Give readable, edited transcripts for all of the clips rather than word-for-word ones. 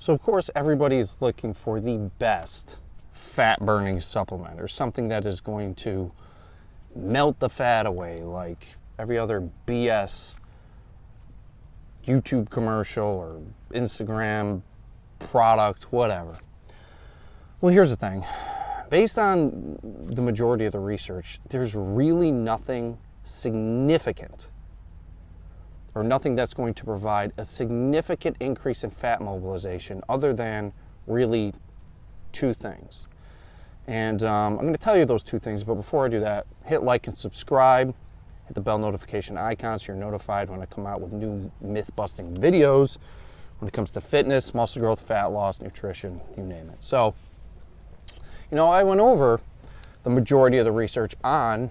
So of course everybody's looking for the best fat burning supplement or something that is going to melt the fat away like every other BS YouTube commercial or Instagram product, whatever. Well, here's the thing. Based on the majority of the research, there's really nothing significant or nothing that's going to provide a significant increase in fat mobilization other than really two things. And I'm going to tell you those two things, but before I do that, hit like and subscribe. Hit the bell notification icon so you're notified when I come out with new myth-busting videos when it comes to fitness, muscle growth, fat loss, nutrition, you name it. So, I went over the majority of the research on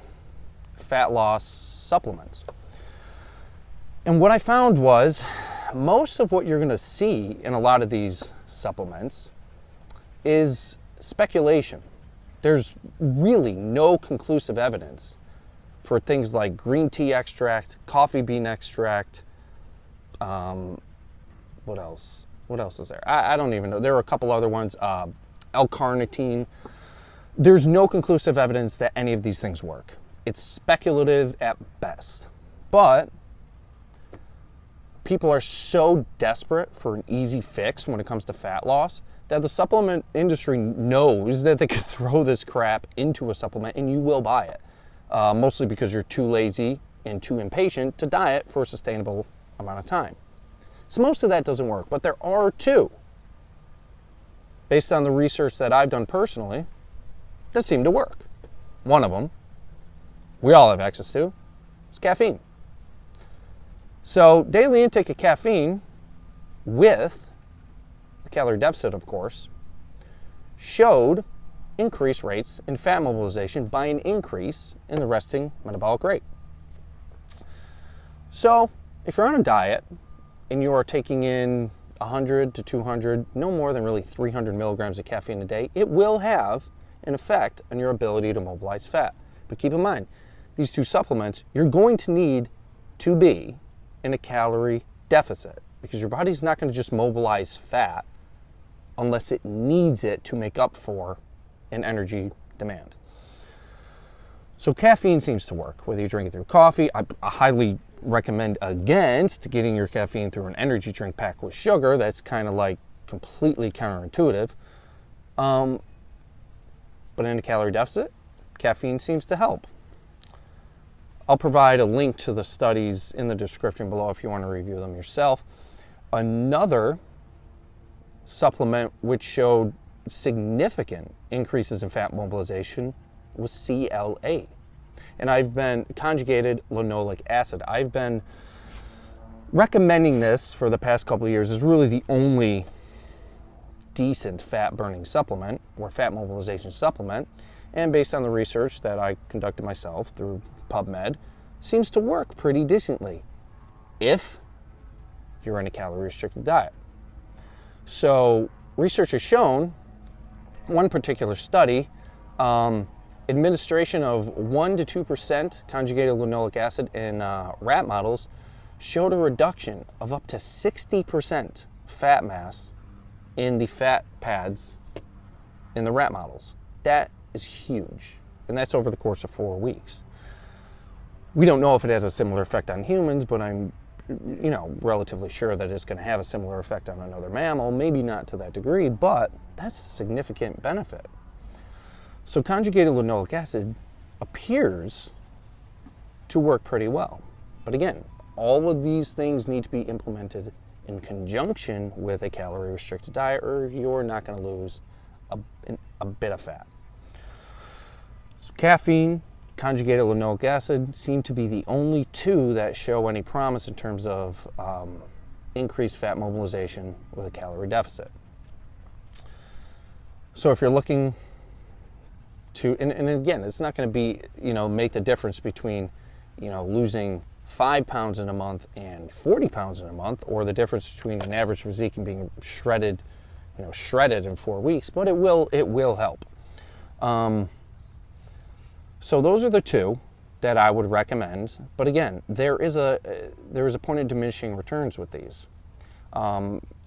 fat loss supplements. And what I found was most of what you're going to see in a lot of these supplements is speculation. There's really no conclusive evidence for things like green tea extract, coffee bean extract, what else? What else is there? I don't even know. There are a couple other ones, L-Carnitine. There's no conclusive evidence that any of these things work. It's speculative at best. But people are so desperate for an easy fix when it comes to fat loss that the supplement industry knows that they could throw this crap into a supplement and you will buy it. Mostly because you're too lazy and too impatient to diet for a sustainable amount of time. So most of that doesn't work, but there are two, based on the research that I've done personally, that seem to work. One of them, we all have access to, is caffeine. So daily intake of caffeine with the calorie deficit, of course, showed increased rates in fat mobilization by an increase in the resting metabolic rate. So if you're on a diet and you are taking in 100 to 200, no more than really 300 milligrams of caffeine a day, it will have an effect on your ability to mobilize fat. But keep in mind, these two supplements, you're going to need to be in a calorie deficit because your body's not going to just mobilize fat unless it needs it to make up for an energy demand. So caffeine seems to work, whether you drink it through coffee. I highly recommend against getting your caffeine through an energy drink packed with sugar. That's kind of like completely counterintuitive. But in a calorie deficit, caffeine seems to help. I'll provide a link to the studies in the description below if you want to review them yourself. Another supplement which showed significant increases in fat mobilization was CLA. And I've been conjugated linoleic acid. I've been recommending this for the past couple of years as really the only decent fat burning supplement or fat mobilization supplement. And based on the research that I conducted myself through PubMed, seems to work pretty decently if you're in a calorie restricted diet. So research has shown, one particular study, administration of 1 to 2% conjugated linoleic acid in rat models showed a reduction of up to 60% fat mass in the fat pads in the rat models. That is huge, and that's over the course of 4 weeks. We don't know if it has a similar effect on humans, but I'm relatively sure that it's going to have a similar effect on another mammal, maybe not to that degree, but that's a significant benefit. So conjugated linoleic acid appears to work pretty well. But again, all of these things need to be implemented in conjunction with a calorie restricted diet or you're not going to lose a bit of fat. So caffeine, conjugated linoleic acid seem to be the only two that show any promise in terms of increased fat mobilization with a calorie deficit. So if you're looking to, and again, it's not going to be, make the difference between, losing 5 pounds in a month and 40 pounds in a month, or the difference between an average physique and being shredded in 4 weeks, but it will help. So those are the two that I would recommend. But again, there is a point of diminishing returns with these.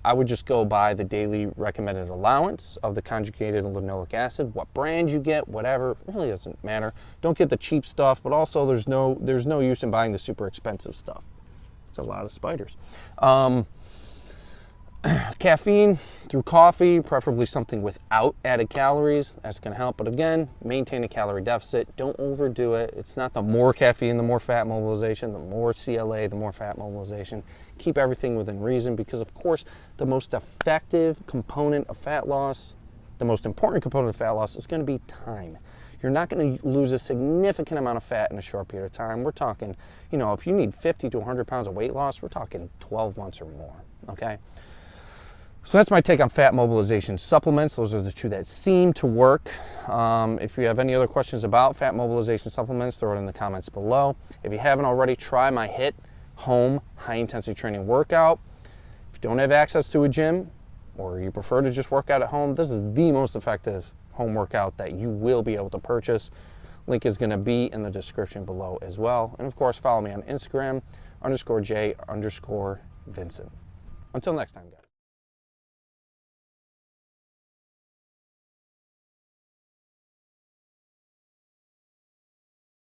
I would just go by the daily recommended allowance of the conjugated linoleic acid. What brand you get, whatever, really doesn't matter. Don't get the cheap stuff, but also there's no use in buying the super expensive stuff. It's a lot of spiders. Caffeine through coffee, preferably something without added calories. That's going to help. But again, maintain a calorie deficit. Don't overdo it. It's not the more caffeine, the more fat mobilization, the more CLA, the more fat mobilization. Keep everything within reason, because of course, the most effective component of fat loss, the most important component of fat loss is going to be time. You're not going to lose a significant amount of fat in a short period of time. We're talking, if you need 50 to 100 pounds of weight loss, we're talking 12 months or more, okay? So that's my take on fat mobilization supplements. Those are the two that seem to work. If you have any other questions about fat mobilization supplements, throw it in the comments below. If you haven't already, try my HIIT home high intensity training workout. If you don't have access to a gym, or you prefer to just work out at home, this is the most effective home workout that you will be able to purchase. Link is going to be in the description below as well. And of course, follow me on Instagram, _J_Vincent. Until next time, guys.